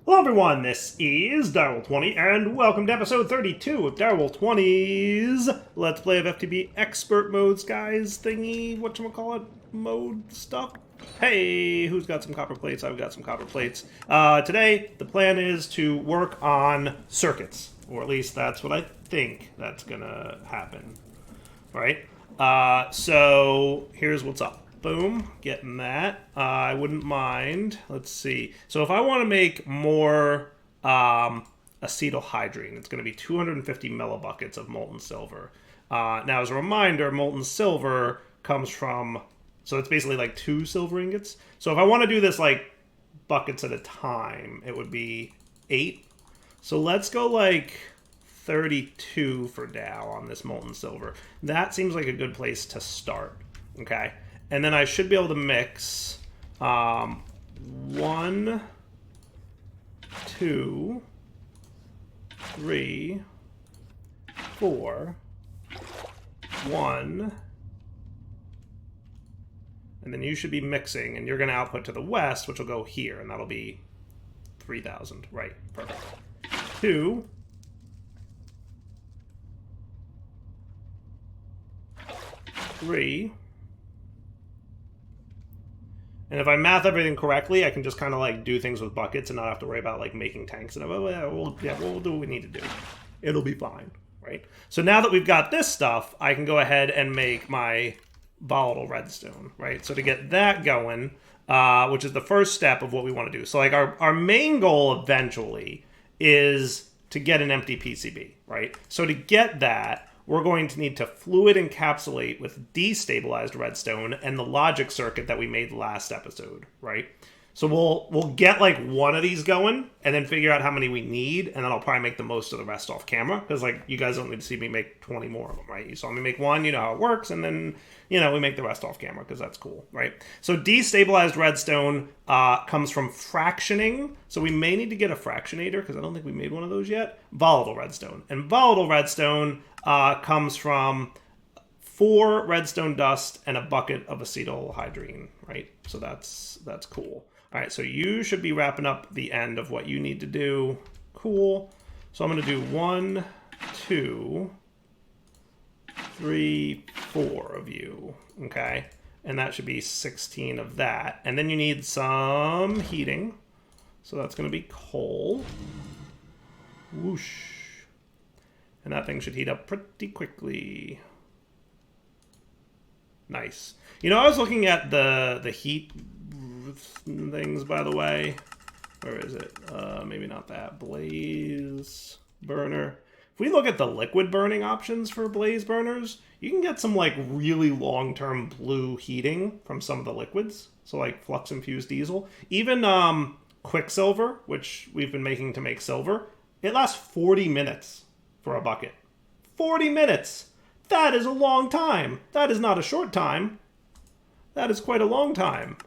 Hello everyone, this is Direwolf20, and welcome to episode 32 of Direwolf20's Let's Play of FTB Expert Modes, guys, thingy, whatchamacallit, mode stuff. Hey, who's got some copper plates? I've got some copper plates. Today, the plan is to work on circuits, or at least that's what I think that's gonna happen, right? So, here's what's up. Boom, getting that. I wouldn't mind. Let's see. So if I want to make more acetylhydrine, it's going to be 250 millibuckets of molten silver. Now, as a reminder, molten silver comes from, so it's basically like 2 silver ingots. So if I want to do this like buckets at a time, it would be 8. So let's go like 32 for now on this molten silver. That seems like a good place to start. Okay. And then I should be able to mix 1, 2, 3, 4, 1, and then you should be mixing, and you're going to output to the west, which will go here, and that'll be 3,000. Right, perfect. 2, 3, and if I math everything correctly, I can just kind of like do things with buckets and not have to worry about like making tanks. And we'll do what we need to do. It'll be fine, right? So now that we've got this stuff, I can go ahead and make my volatile redstone, right? So to get that going, which is the first step of what we want to do. So like our main goal eventually is to get an empty PCB, right? So to get that, we're going to need to fluid encapsulate with destabilized redstone and the logic circuit that we made last episode, right? So we'll get like one of these going and then figure out how many we need, and then I'll probably make the most of the rest off camera, because like you guys don't need to see me make 20 more of them, right? You saw me make one, you know how it works, and then we make the rest off camera because that's cool, right? So destabilized redstone comes from fractioning, so we may need to get a fractionator because I don't think we made one of those yet. Volatile redstone, and volatile redstone comes from 4 redstone dust and a bucket of acetylhydrine, right? So that's cool. All right, so you should be wrapping up the end of what you need to do. Cool. So I'm going to do 1, 2, 3, 4 of you, okay? And that should be 16 of that. And then you need some heating. So that's going to be coal. Whoosh. And that thing should heat up pretty quickly. Nice. You know, I was looking at the heat things, by the way. Where is it? Maybe not that. Blaze burner. If we look at the liquid burning options for blaze burners, you can get some like really long-term blue heating from some of the liquids. So like flux-infused diesel. Even quicksilver, which we've been making to make silver, it lasts 40 minutes for a bucket. 40 minutes! That is a long time. That is not a short time. That is quite a long time.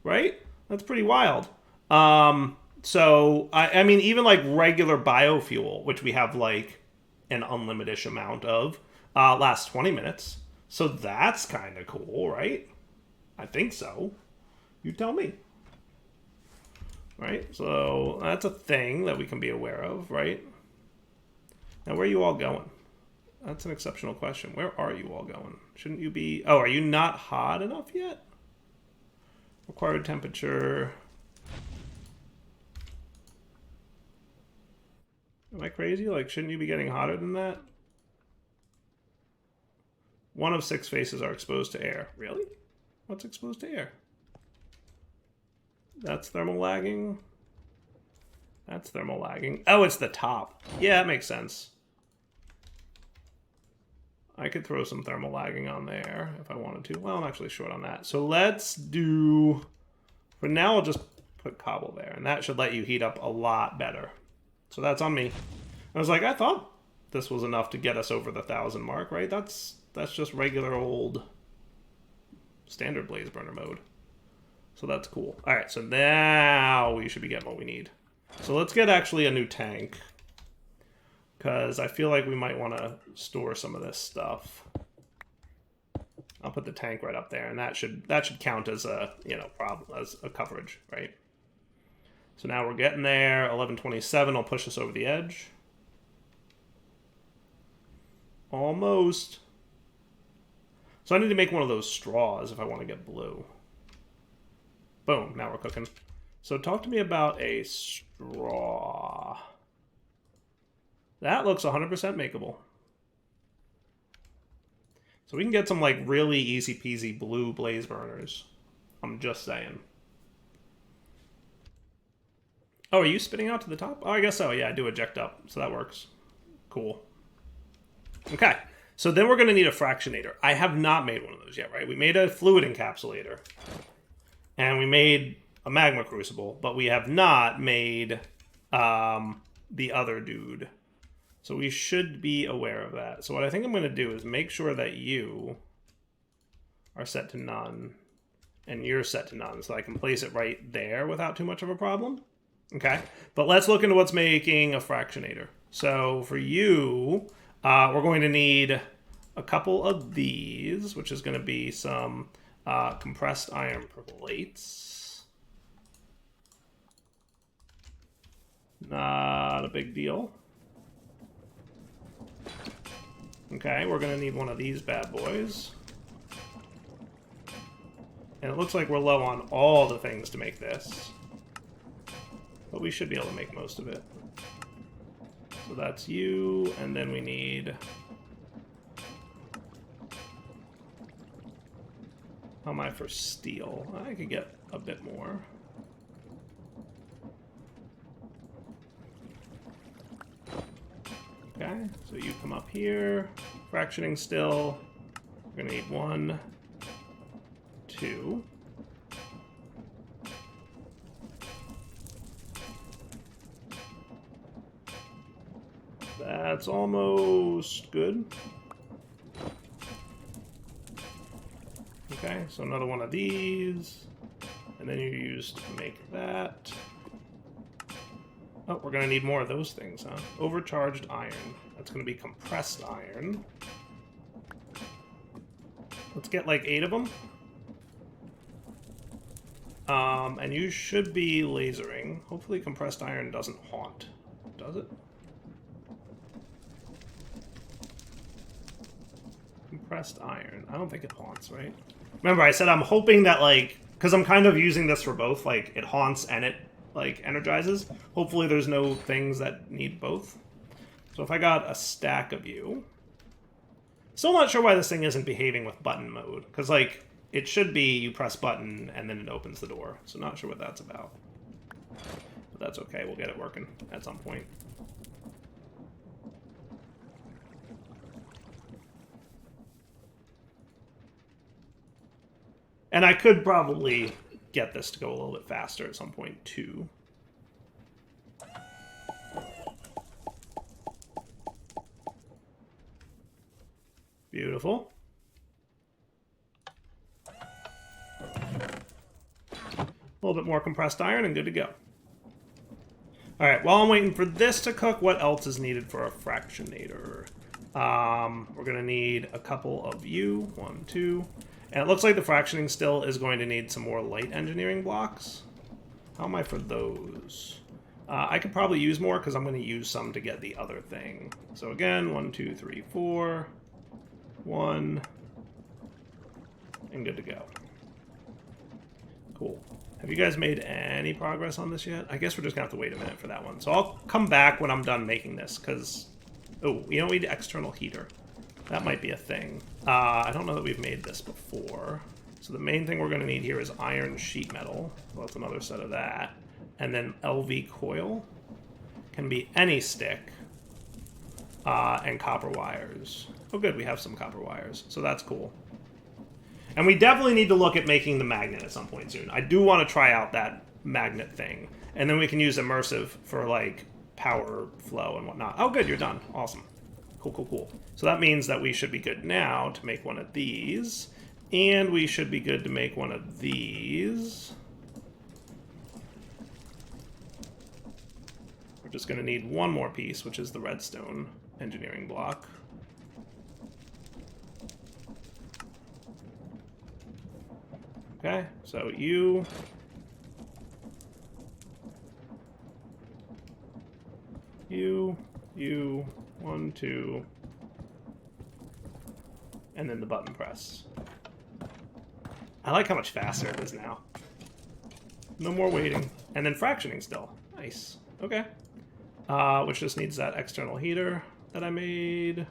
Right? That's pretty wild. So, I mean, even like regular biofuel, which we have like an unlimited amount of, lasts 20 minutes. So that's kind of cool, right? I think so. You tell me. Right? So that's a thing that we can be aware of, right? Now, where are you all going? That's an exceptional question. Where are you all going? Shouldn't you be... Oh, are you not hot enough yet? Required temperature... Am I crazy? Like, shouldn't you be getting hotter than that? 1 of 6 faces are exposed to air. Really? What's exposed to air? That's thermal lagging. That's thermal lagging. Oh, it's the top. Yeah, that makes sense. I could throw some thermal lagging on there if I wanted to. Well, I'm actually short on that. So let's do... For now, I'll just put cobble there. And that should let you heat up a lot better. So that's on me. I was like, I thought this was enough to get us over the 1,000 mark, right? That's just regular old standard blaze burner mode. So that's cool. All right, so now we should be getting what we need. So let's get actually a new tank, because I feel like we might want to store some of this stuff. I'll put the tank right up there, and that should count as a problem, as a coverage, right? So now we're getting there. 1127 will push us over the edge. Almost. So I need to make one of those straws if I want to get blue. Boom, now we're cooking. So talk to me about a straw. That looks 100% makeable. So we can get some like really easy peasy blue blaze burners. I'm just saying. Oh, are you spitting out to the top? Oh, I guess so. Yeah, I do eject up, so that works. Cool. Okay, so then we're going to need a fractionator. I have not made one of those yet, right? We made a fluid encapsulator, and we made a magma crucible, but we have not made the other dude. So we should be aware of that. So what I think I'm going to do is make sure that you are set to none, and you're set to none, so I can place it right there without too much of a problem. Okay, but let's look into what's making a fractionator. So for you, we're going to need a couple of these, which is going to be some compressed iron plates. Not a big deal. Okay, we're going to need one of these bad boys. And it looks like we're low on all the things to make this. But we should be able to make most of it. So that's you, and then we need... How am I for steel? I could get a bit more. Okay, so you come up here. Fractioning still. We're gonna need 1, 2. That's almost good. Okay, so another one of these. And then you use to make that. Oh, we're going to need more of those things, huh? Overcharged iron. That's going to be compressed iron. Let's get like 8 of them. And you should be lasering. Hopefully compressed iron doesn't haunt. Does it? Compressed iron. I don't think it haunts, right? Remember, I said I'm hoping that, like, because I'm kind of using this for both, like, it haunts and it, like, energizes. Hopefully there's no things that need both. So if I got a stack of you... Still not sure why this thing isn't behaving with button mode. Because, like, it should be you press button and then it opens the door. So not sure what that's about. But that's okay, we'll get it working at some point. And I could probably get this to go a little bit faster at some point, too. Beautiful. A little bit more compressed iron and good to go. All right, while I'm waiting for this to cook, what else is needed for a fractionator? We're going to need a couple of you. 1, 2... And it looks like the fractioning still is going to need some more light engineering blocks. How am I for those? I could probably use more because I'm going to use some to get the other thing. So again, 1, 2, 3, 4. 1. And good to go. Cool. Have you guys made any progress on this yet? I guess we're just going to have to wait a minute for that one. So I'll come back when I'm done making this because... Oh, you know, we need external heater. That might be a thing. I don't know that we've made this before. So the main thing we're going to need here is iron sheet metal. Well, that's another set of that. And then LV coil. Can be any stick. And copper wires. Oh good, we have some copper wires. So that's cool. And we definitely need to look at making the magnet at some point soon. I do want to try out that magnet thing. And then we can use immersive for like power flow and whatnot. Oh good, you're done. Awesome. Cool, cool, cool. So that means that we should be good now to make one of these. And we should be good to make one of these. We're just going to need one more piece, which is the redstone engineering block. Okay, so you... You, 1, 2, and then the button press. I like how much faster it is now. No more waiting. And then fractioning still. Nice. Okay. Which just needs that external heater that I made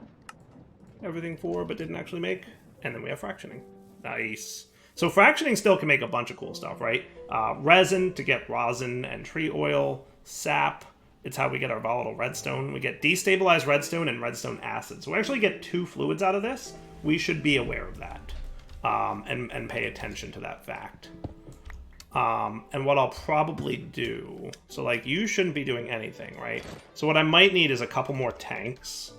everything for, but didn't actually make. And then we have fractioning. Nice. So fractioning still can make a bunch of cool stuff, right? Resin to get rosin and tree oil. Sap. It's how we get our volatile redstone. We get destabilized redstone and redstone acid. So we actually get 2 fluids out of this. We should be aware of that. And pay attention to that fact. And what I'll probably do... So, like, you shouldn't be doing anything, right? So what I might need is a couple more tanks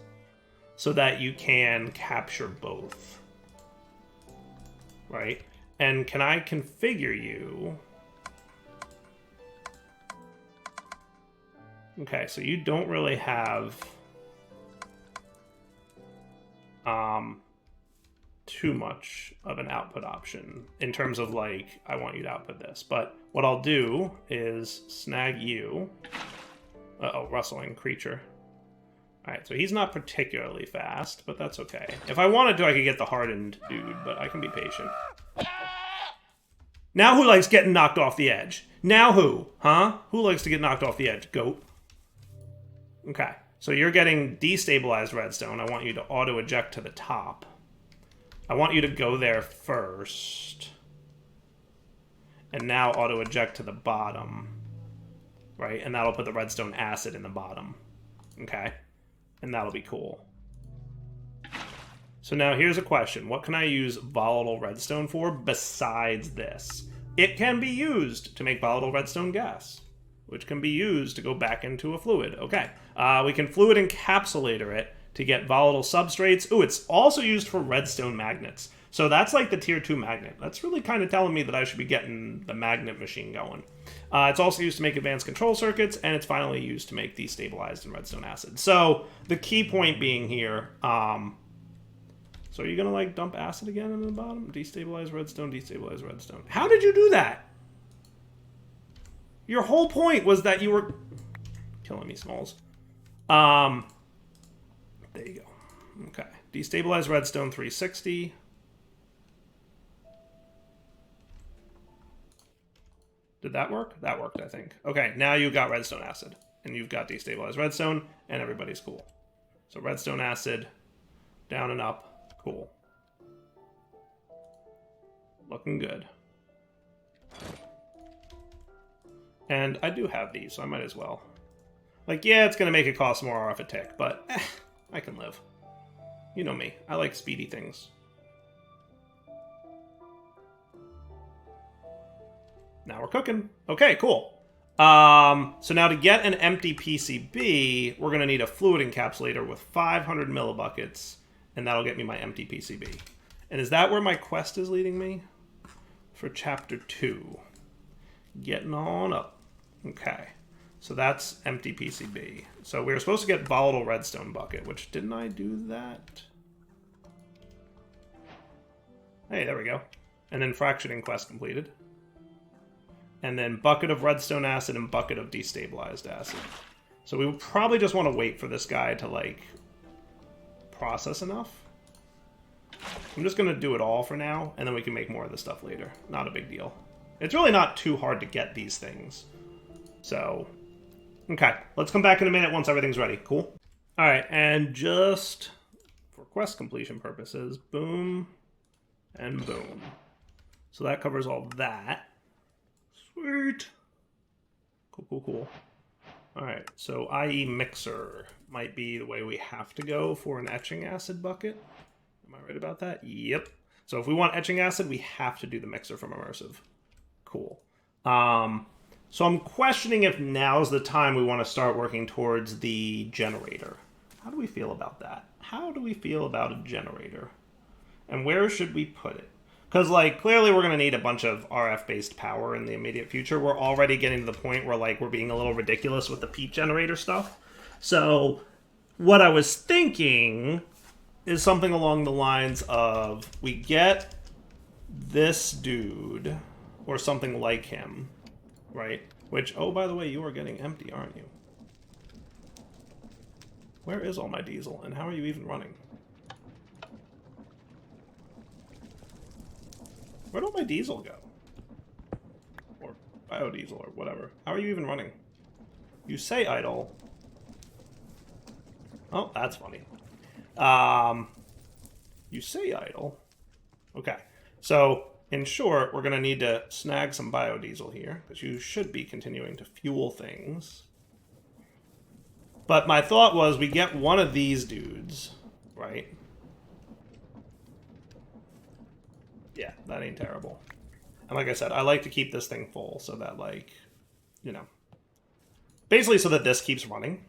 so that you can capture both. Right? And can I configure you... Okay, so you don't really have too much of an output option in terms of, like, I want you to output this. But what I'll do is snag you. Uh-oh, rustling creature. Alright, so he's not particularly fast, but that's okay. If I wanted to, I could get the hardened dude, but I can be patient. Now who likes getting knocked off the edge? Now who? Huh? Who likes to get knocked off the edge? Goat. Okay, so you're getting destabilized redstone. I want you to auto-eject to the top. I want you to go there first. And now auto-eject to the bottom. Right? And that'll put the redstone acid in the bottom. Okay? And that'll be cool. So now here's a question. What can I use volatile redstone for besides this? It can be used to make volatile redstone gas, which can be used to go back into a fluid. Okay. We can fluid encapsulator it to get volatile substrates. Ooh, it's also used for redstone magnets. So that's like the tier 2 magnet. That's really kind of telling me that I should be getting the magnet machine going. It's also used to make advanced control circuits, and it's finally used to make destabilized and redstone acid. So the key point being here, so are you gonna like dump acid again in the bottom? Destabilize redstone, destabilize redstone. How did you do that? Your whole point was that you were killing me, Smalls. There you go. Okay. Destabilize redstone 360. Did that work? That worked, I think. Okay, now you've got redstone acid. And you've got destabilized redstone, and everybody's cool. So redstone acid, down and up. Cool. Looking good. And I do have these, so I might as well. Like, yeah, it's going to make it cost more off a tick, but I can live. You know me. I like speedy things. Now we're cooking. Okay, cool. So now to get an empty PCB, we're going to need a fluid encapsulator with 500 millibuckets, and that'll get me my empty PCB. And is that where my quest is leading me? For chapter 2. Getting on up. Okay. So that's empty PCB. So we were supposed to get volatile redstone bucket, which didn't I do that? Hey, there we go. And then fractioning quest completed. And then bucket of redstone acid and bucket of destabilized acid. So we would probably just want to wait for this guy to, like, process enough. I'm just going to do it all for now, and then we can make more of this stuff later. Not a big deal. It's really not too hard to get these things. So, okay. Let's come back in a minute once everything's ready. Cool? Alright, and just for quest completion purposes, boom and boom. So that covers all that. Sweet. Cool, cool, cool. Alright, so IE mixer might be the way we have to go for an etching acid bucket. Am I right about that? Yep. So if we want etching acid, we have to do the mixer from Immersive. Cool. So I'm questioning if now's the time we want to start working towards the generator. How do we feel about that? How do we feel about a generator? And where should we put it? Because, like, clearly we're going to need a bunch of RF-based power in the immediate future. We're already getting to the point where, like, we're being a little ridiculous with the peak generator stuff. So what I was thinking is something along the lines of we get this dude or something like him, right? Which, oh, by the way, you are getting empty, aren't you? Where is all my diesel, and how are you even running? Where'd all my diesel go? Or biodiesel, or whatever. How are you even running? You say idle. Oh, that's funny. You say idle. Okay. So, in short, we're going to need to snag some biodiesel here, because you should be continuing to fuel things. But my thought was we get one of these dudes, right? Yeah, that ain't terrible. And like I said, I like to keep this thing full so that, like, you know, basically so that this keeps running.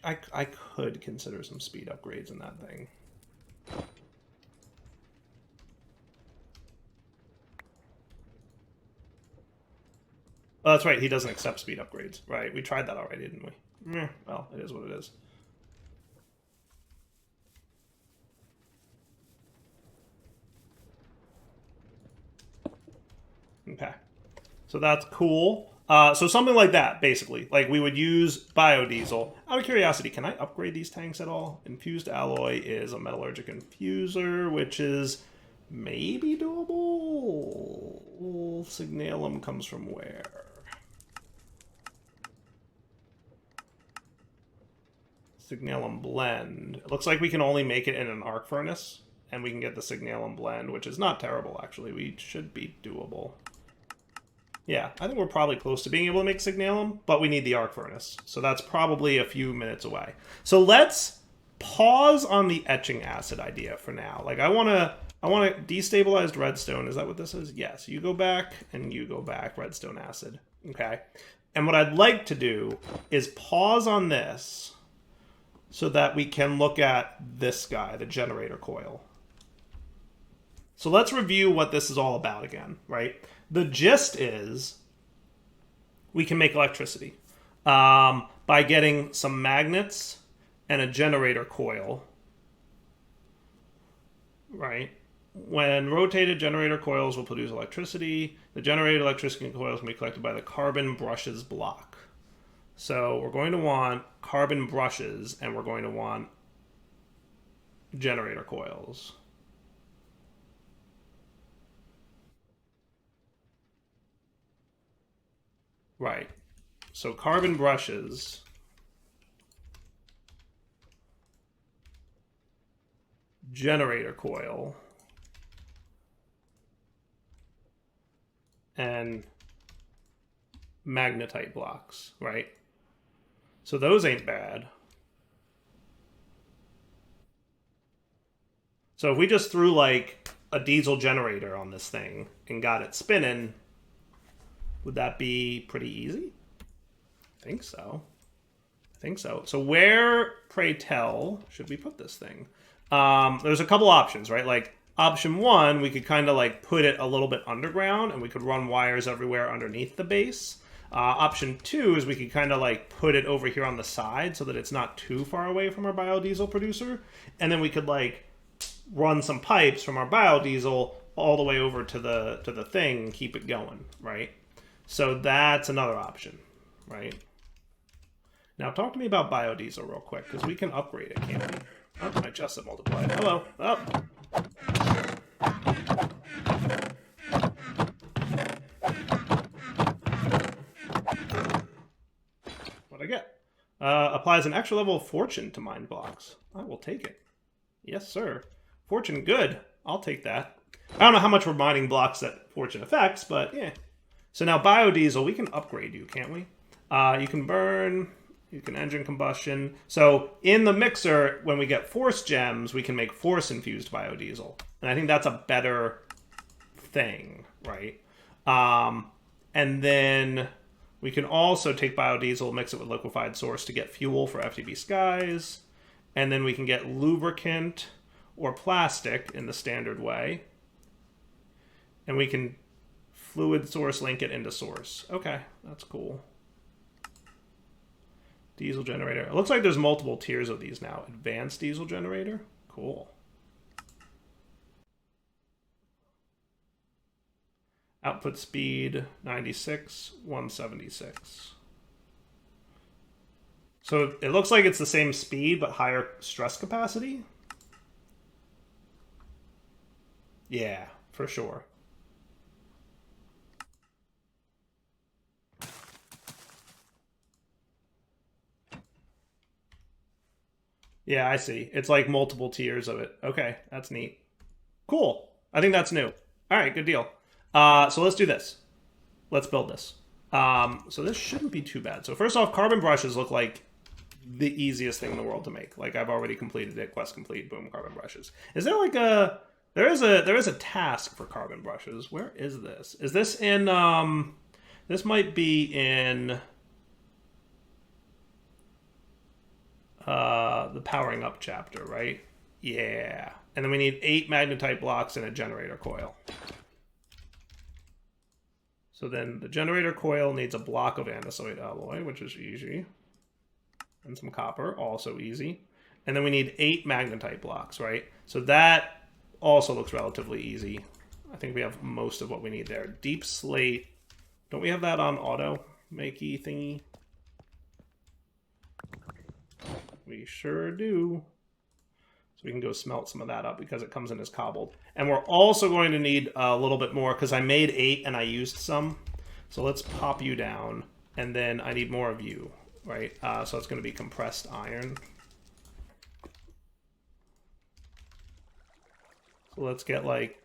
I could consider some speed upgrades in that thing. Oh, that's right, he doesn't accept speed upgrades. Right, we tried that already, didn't we? Well, it is what it is. Okay. So that's cool. So something like that, basically. Like, we would use biodiesel. Out of curiosity, can I upgrade these tanks at all? Infused alloy is a metallurgic infuser, which is maybe doable. Signalum comes from where? Signalum blend. It looks like we can only make it in an arc furnace, and we can get the Signalum blend, which is not terrible, actually. We should be doable. Yeah, I think we're probably close to being able to make Signalum, but we need the arc furnace. So that's probably a few minutes away. So let's pause on the etching acid idea for now. Like, I want destabilized redstone. Is that what this is? Yes. You go back and you go back, redstone acid. Okay. And what I'd like to do is pause on this so that we can look at this guy, the generator coil. So let's review what this is all about again, right? The gist is we can make electricity by getting some magnets and a generator coil, right? When rotated, generator coils will produce electricity. The generated electricity coils can be collected by the carbon brushes block. So we're going to want carbon brushes, and we're going to want generator coils. Right. So carbon brushes. Generator coil. And magnetite blocks, right? So those ain't bad. So if we just threw like a diesel generator on this thing and got it spinning, would that be pretty easy? I think so. I think so. So where, pray tell, should we put this thing? There's a couple options, right? Like option one, we could kind of like put it a little bit underground and we could run wires everywhere underneath the base. Option two is we could kind of like put it over here on the side so that it's not too far away from our biodiesel producer. And then we could like run some pipes from our biodiesel all the way over to the thing and keep it going, right? So that's another option, right? Now talk to me about biodiesel real quick, because we can upgrade it, can't we? Oh, my chest have multiplied. Hello. Oh. What'd I get? Applies an extra level of fortune to mine blocks. I will take it. Yes, sir. Fortune, good. I'll take that. I don't know how much we're mining blocks that fortune affects, but yeah. So now biodiesel, we can upgrade you, can't we? You can burn, you can engine combustion. So in the mixer, when we get force gems, we can make force infused biodiesel. And I think that's a better thing, right? And then we can also take biodiesel, mix it with liquefied source to get fuel for FTB skies. And then we can get lubricant or plastic in the standard way. And we can fluid source link it into source. Okay, that's cool. Diesel generator. It looks like there's multiple tiers of these now. Advanced diesel generator. Cool. Output speed 96, 176. So it looks like it's the same speed, but higher stress capacity. Yeah, for sure. Yeah, I see. It's like multiple tiers of it. Okay, that's neat. Cool. I think that's new. All right, good deal. So let's do this. Let's build this. So this shouldn't be too bad. So first off, carbon brushes look like the easiest thing in the world to make. Like I've already completed it. Quest complete. Boom, carbon brushes. Is there like a there is a task for carbon brushes? Where is this? Is this in this might be in the powering up chapter, right? Yeah. And then we need 8 magnetite blocks and a generator coil. So then the generator coil needs a block of andesite alloy, which is easy. And some copper, also easy. And then we need 8 magnetite blocks, right? So that also looks relatively easy. I think we have most of what we need there. Deep slate. Don't we have that on auto makey thingy? We sure do. So we can go smelt some of that up because it comes in as cobbled. And we're also going to need a little bit more because I made 8 and I used some. So let's pop you down. And then I need more of you, right? So it's going to be compressed iron. So let's get like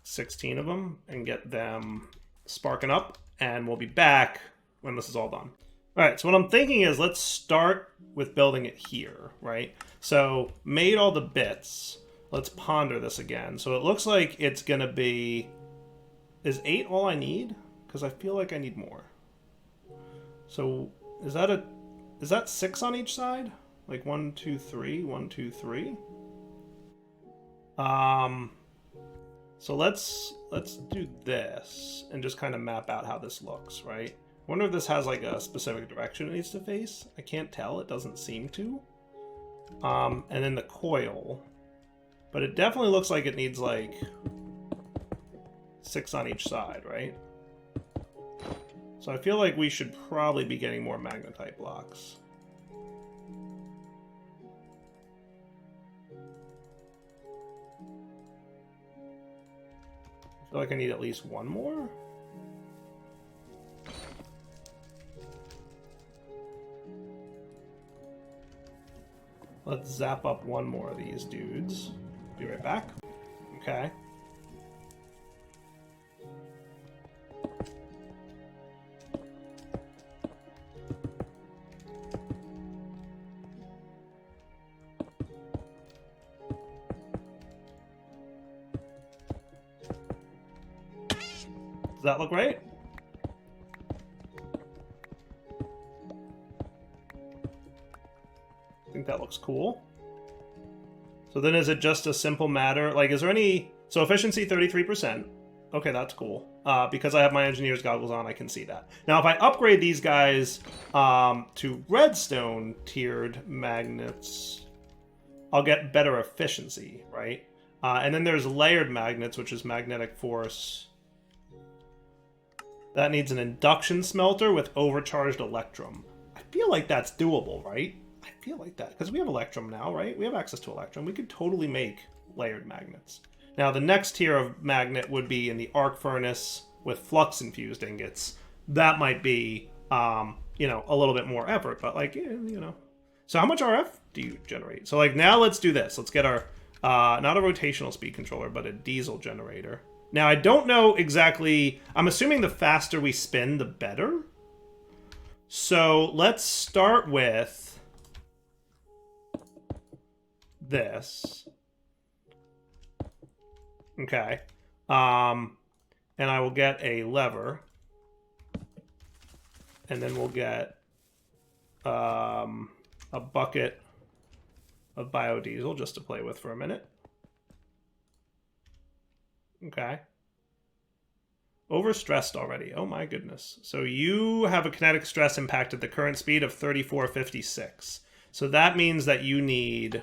16 of them and get them sparking up. And we'll be back when this is all done. All right, so what I'm thinking is let's start with building it here, right? So made all the bits. Let's ponder this again. So it looks like it's going to be... Is 8 all I need? Because I feel like I need more. So is that 6 on each side? Like 1, 2, 3, 1, 2, 3? So let's do this and just kind of map out how this looks, right? I wonder if this has like a specific direction it needs to face. I can't tell. It doesn't seem to. And then the coil. But it definitely looks like it needs like 6 on each side, right? So I feel like we should probably be getting more magnetite blocks. I feel like I need at least one more. Let's zap up one more of these dudes. Be right back. Okay. Does that look right? I think that looks cool. So then is it just a simple matter, like is there any, so efficiency 33%. Okay, that's cool. Because I have my engineer's goggles on, I can see that. Now if I upgrade these guys to redstone tiered magnets, I'll get better efficiency, right? And then there's layered magnets, which is magnetic force. That needs an induction smelter with overcharged electrum. I feel like that's doable, right? I feel like that, because we have electrum now, right? We have access to electrum. We could totally make layered magnets. Now, the next tier of magnet would be in the arc furnace with flux-infused ingots. That might be, you know, a little bit more effort, but like, you know. So how much RF do you generate? So like now let's do this. Let's get our, not a rotational speed controller, but a diesel generator. Now, I don't know exactly... I'm assuming the faster we spin, the better. So, let's start with this. Okay. And I will get a lever. And then we'll get a bucket of biodiesel just to play with for a minute. Okay. Overstressed already. Oh my goodness. So you have a kinetic stress impact at the current speed of 3456. So that means that you need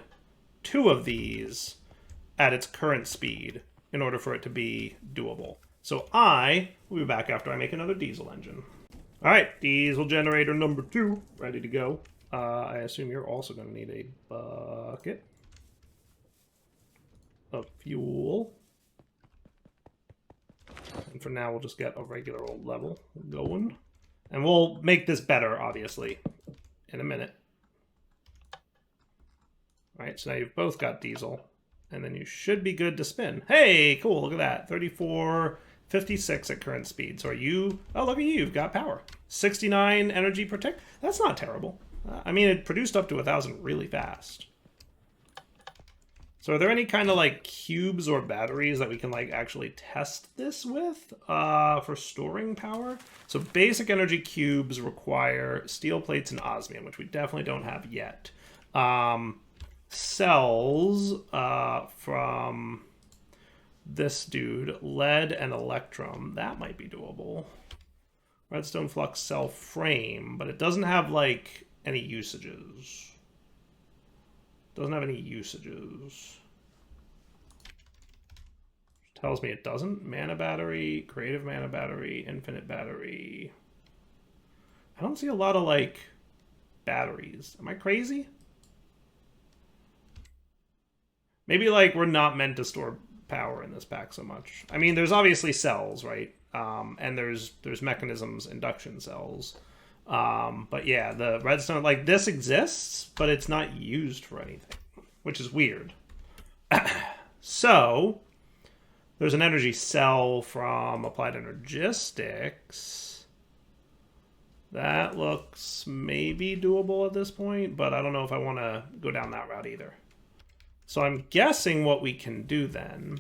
2 of these at its current speed in order for it to be doable. So I will be back after I make another diesel engine. All right, diesel generator number 2, ready to go. I assume you're also going to need a bucket of fuel. And for now, we'll just get a regular old level going. And we'll make this better, obviously, in a minute. All right, so now you've both got diesel. And then you should be good to spin. Hey, cool, look at that. 34.56 at current speed. So are you... Oh, look at you, you've got power. 69 energy per tick. That's not terrible. I mean, it produced up to 1,000 really fast. So are there any kind of, like, cubes or batteries that we can, like, actually test this with for storing power? So basic energy cubes require steel plates and osmium, which we definitely don't have yet. Cells from this dude, lead and electrum, that might be doable. Redstone flux cell frame, but it doesn't have, like, any usages. Doesn't have any usages. Tells me it doesn't. Mana battery, creative mana battery, infinite battery. I don't see a lot of, like, batteries. Am I crazy? Maybe, like, we're not meant to store power in this pack so much. I mean, there's obviously cells, right? And there's mechanisms, induction cells. But yeah, the redstone, like, this exists, but it's not used for anything, which is weird. So, there's an energy cell from Applied Energistics. That looks maybe doable at this point, but I don't know if I want to go down that route either. So I'm guessing what we can do then.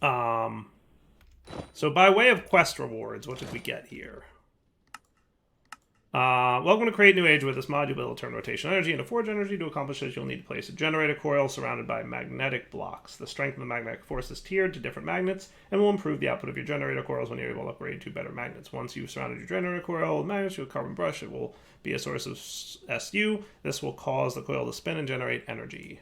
So by way of quest rewards, what did we get here? Welcome to Create New Age. With this mod, you'll be able to turn rotation energy into forge energy. To accomplish this, you'll need to place a generator coil surrounded by magnetic blocks. The strength of the magnetic force is tiered to different magnets and will improve the output of your generator coils when you're able to upgrade to better magnets. Once you've surrounded your generator coil with magnets with a carbon brush, it will be a source of SU. This will cause the coil to spin and generate energy.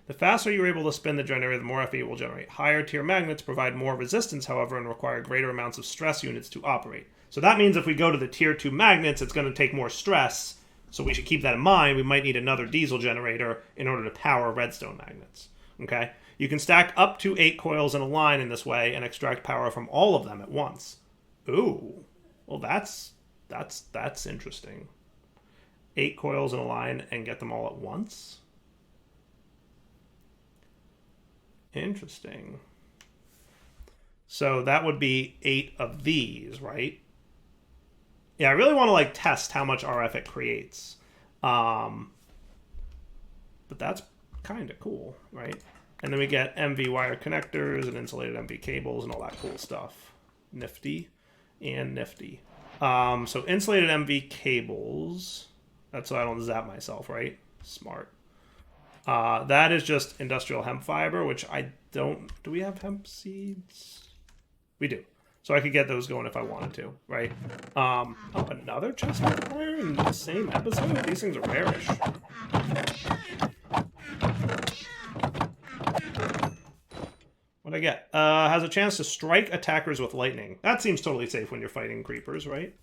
The faster you're able to spin the generator, the more FE it will generate. Higher tier magnets provide more resistance, however, and require greater amounts of stress units to operate. So that means if we go to the tier 2 magnets, it's going to take more stress. So we should keep that in mind. We might need another diesel generator in order to power redstone magnets. Okay? You can stack up to 8 coils in a line in this way and extract power from all of them at once. Ooh. Well, that's interesting. 8 coils in a line and get them all at once? Interesting. So that would be 8 of these, right? Yeah, I really want to, like, test how much RF it creates. But that's kind of cool, right? And then we get MV wire connectors and insulated MV cables and all that cool stuff. Nifty and nifty. So insulated MV cables. That's so I don't zap myself, right? Smart. That is just industrial hemp fiber, which I don't... Do we have hemp seeds? We do. So I could get those going if I wanted to, right? Oh, another chest fire in the same episode? These things are bearish. What'd I get? Has a chance to strike attackers with lightning. That seems totally safe when you're fighting creepers, right?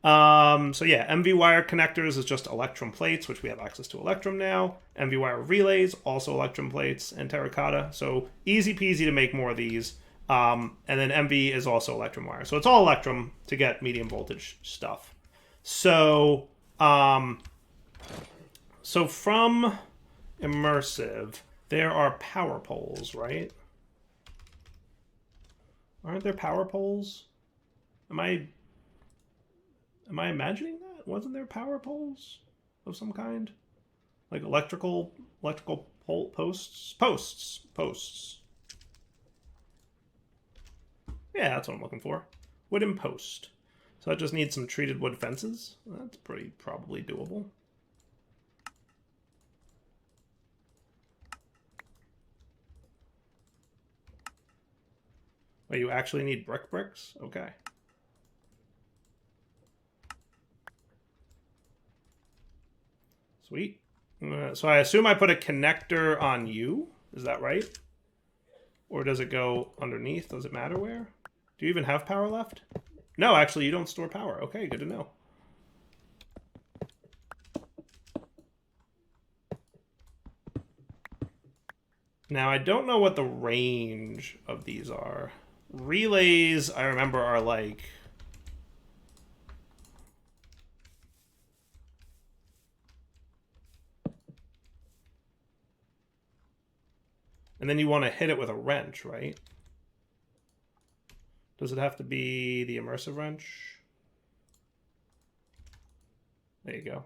So yeah, MV wire connectors is just electrum plates, which we have access to electrum now. MV wire relays, also electrum plates and terracotta. So easy peasy to make more of these. And then MV is also electrum wire. So it's all electrum to get medium voltage stuff. So, so from immersive, there are power poles, right? Aren't there power poles? Am I imagining that? Wasn't there power poles of some kind? Like electrical pole posts? Posts. Yeah, that's what I'm looking for. Wooden post. So I just need some treated wood fences. That's probably doable. Oh, you actually need bricks? Okay. Sweet. So I assume I put a connector on you. Is that right? Or does it go underneath? Does it matter where? Do you even have power left? No, actually, you don't store power. Okay, good to know. Now, I don't know what the range of these are. Relays, I remember, are like... And then you want to hit it with a wrench, right? Does it have to be the immersive wrench? There you go.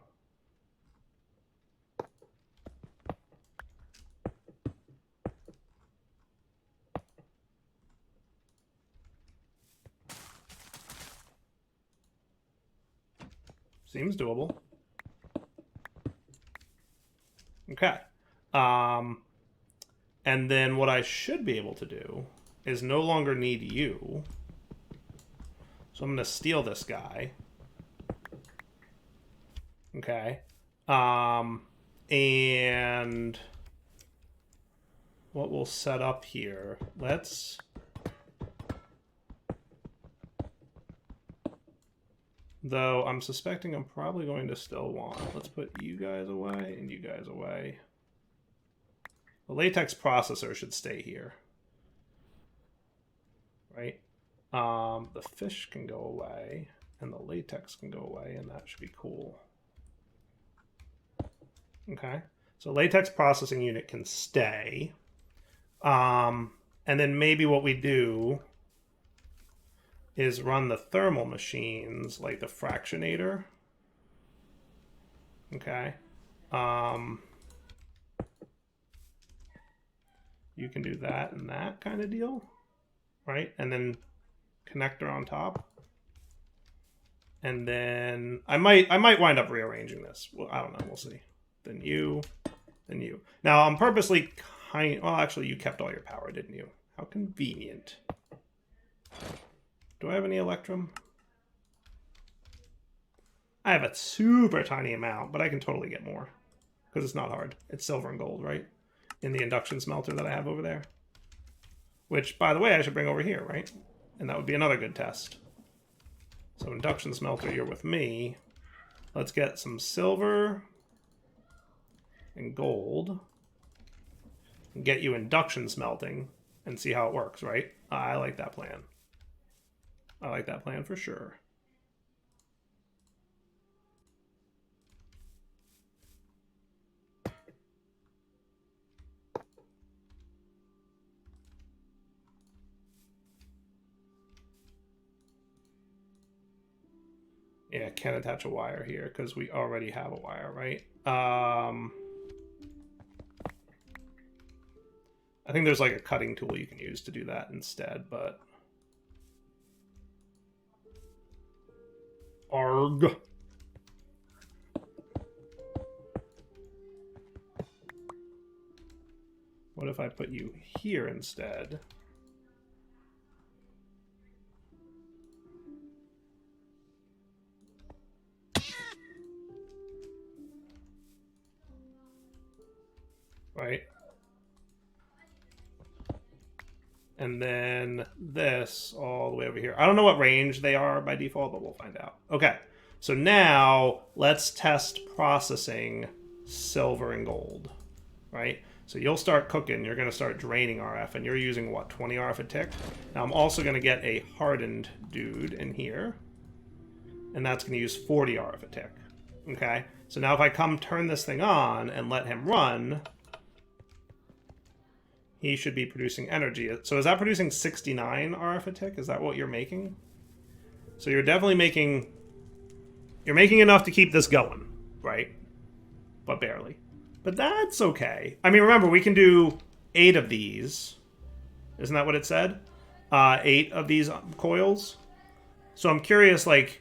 Seems doable. Okay. And then what I should be able to do is no longer need you. So I'm going to steal this guy. Okay. And what we'll set up here, let's... Though I'm suspecting I'm probably going to still want... Let's put you guys away and you guys away. The latex processor should stay here. Right? The fish can go away, and the latex can go away, and that should be cool. Okay, so latex processing unit can stay. And then maybe what we do is run the thermal machines, like the fractionator. Okay. You can do that and that kind of deal, right? And then connector on top. And then I might wind up rearranging this. Well, I don't know. We'll see. Then you, then you. Now I'm purposely well, actually, you kept all your power, didn't you? How convenient. Do I have any electrum? I have a super tiny amount, but I can totally get more because it's not hard. It's silver and gold, right? In the induction smelter that I have over there. Which, by the way, I should bring over here, right? And that would be another good test. So induction smelter, you're with me. Let's get some silver and gold. And get you induction smelting and see how it works, right? I like that plan. I like that plan for sure. Yeah, can't attach a wire here because we already have a wire, right? I think there's like a cutting tool you can use to do that instead, but... Arg. What if I put you here instead? Right? And then this all the way over here. I don't know what range they are by default, but we'll find out. Okay, so now let's test processing silver and gold, right? So you'll start cooking. You're going to start draining RF, and you're using, what, 20 RF a tick? Now I'm also going to get a hardened dude in here, and that's going to use 40 RF a tick, okay? So now if I come turn this thing on and let him run... He should be producing energy. So is that producing 69 RF a tick? Is that what you're making? So you're definitely making... You're making enough to keep this going, right? But barely. But that's okay. I mean, remember, we can do 8 of these. Isn't that what it said? 8 of these coils. So I'm curious, like...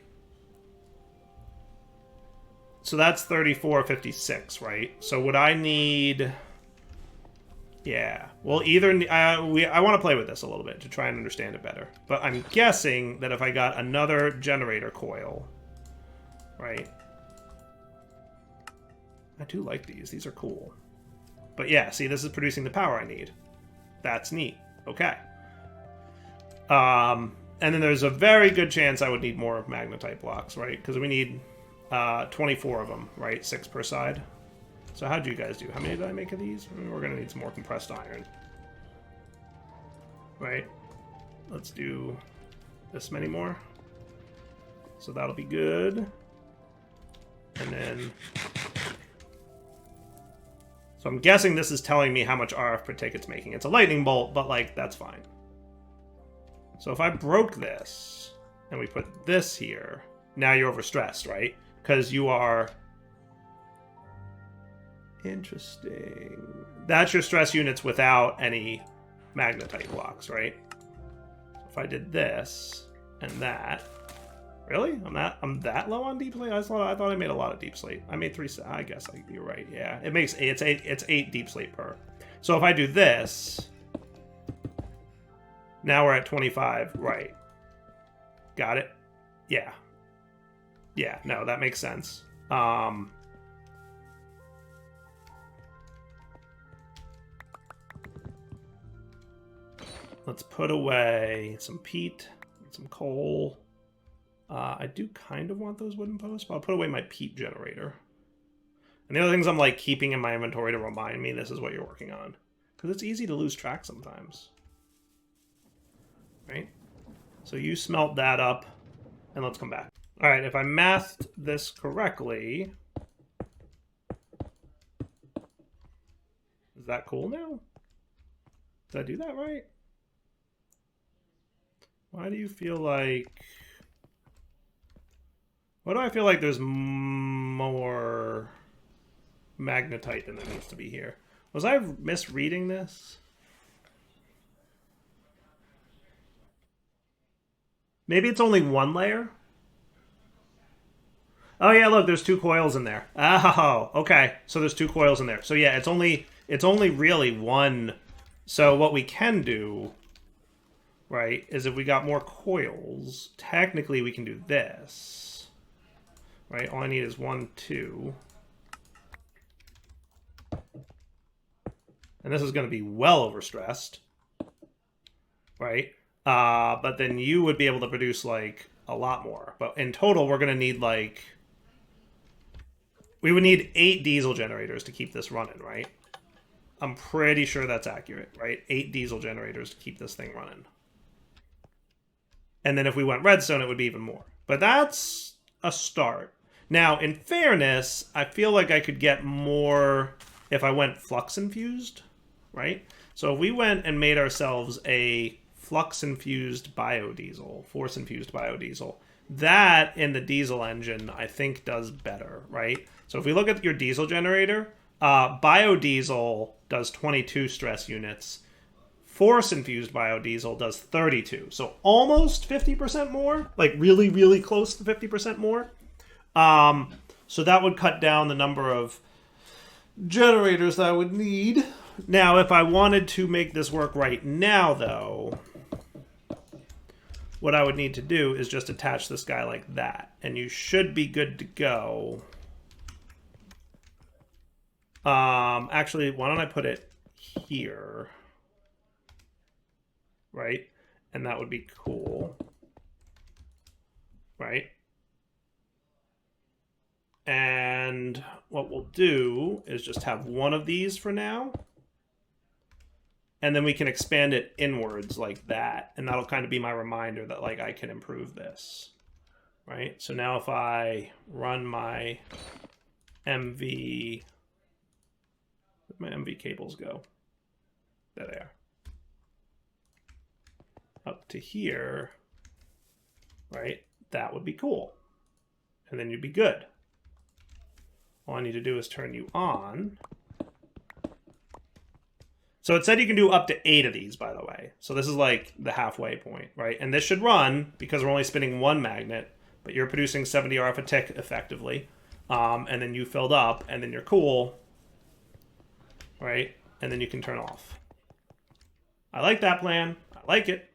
So that's 3456, right? So would I need... Yeah, well, either I want to play with this a little bit to try and understand it better. But I'm guessing that if I got another generator coil, right? I do like these. These are cool. But yeah, see, this is producing the power I need. That's neat. Okay. And then there's a very good chance I would need more magnetite blocks, right? Because we need 24 of them, right? 6 per side. So how'd you guys do? How many did I make of these? We're going to need some more compressed iron. Right? Let's do this many more. So that'll be good. And then... So I'm guessing this is telling me how much RF per tick it's making. It's a lightning bolt, but, like, that's fine. So if I broke this, and we put this here, now you're overstressed, right? Because you are... Interesting. That's your stress units without any magnetite blocks, right? If I did this and that, really? I'm that low on deep slate? I thought I made a lot of deep slate. I made 3. I guess you're right. Yeah, it makes it's 8 deep slate per. So if I do this, now we're at 25, right? Got it? Yeah. Yeah. No, that makes sense. Let's put away some peat, some coal. I do kind of want those wooden posts, but I'll put away my peat generator. And the other things I'm like keeping in my inventory to remind me this is what you're working on. Because it's easy to lose track sometimes. Right? So you smelt that up, and let's come back. All right, if I mathed this correctly... Is that cool now? Did I do that right? Why do you feel like... Why do I feel like there's more magnetite than there needs to be here? Was I misreading this? Maybe it's only one layer? Oh yeah, look, there's 2 coils in there. Oh, okay. So there's 2 coils in there. So yeah, it's only really one. So what we can do... right, is if we got more coils, technically we can do this. Right, all I need is 1, 2. And this is going to be well overstressed. Right? But then you would be able to produce, like, a lot more. But in total, we're going to need, like... We would need 8 diesel generators to keep this running, right? I'm pretty sure that's accurate, right? 8 diesel generators to keep this thing running. And then if we went redstone, it would be even more. But that's a start. Now, in fairness, I feel like I could get more if I went flux-infused, right? So if we went and made ourselves a flux-infused biodiesel, force-infused biodiesel, that in the diesel engine, I think, does better, right? So if we look at your diesel generator, biodiesel does 22 stress units. Force-infused biodiesel does 32. So almost 50% more. Like really, really close to 50% more. So that would cut down the number of generators that I would need. Now, if I wanted to make this work right now, though, what I would need to do is just attach this guy like that. And you should be good to go. Actually, why don't I put it here? Right? And that would be cool. Right? And what we'll do is just have one of these for now. And then we can expand it inwards like that. And that'll kind of be my reminder that, like, I can improve this. Right? So now if I run my MV... Where'd my MV cables go? There they are. Up to here, right? That would be cool. And then you'd be good. All I need to do is turn you on. So it said you can do up to 8 of these, by the way. So this is like the halfway point, right? And this should run, because we're only spinning 1 magnet, but you're producing 70 RF a tick effectively. And then you filled up, and then you're cool, right? And then you can turn off. I like that plan. I like it.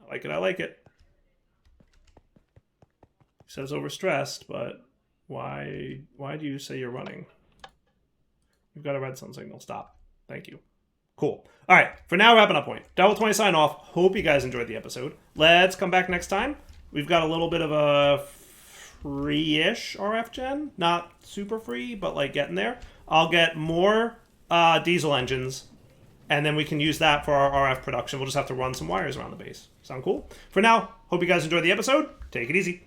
I like it. I like it. He says overstressed, but why do you say you're running? You've got a redstone signal. Stop. Thank you. Cool. All right, for now, wrapping up point. Double 20 sign off. Hope you guys enjoyed the episode. Let's come back next time. We've got a little bit of a free-ish RF gen. Not super free, but like getting there. I'll get more diesel engines, and then we can use that for our RF production. We'll just have to run some wires around the base. Sound cool? For now, hope you guys enjoyed the episode. Take it easy.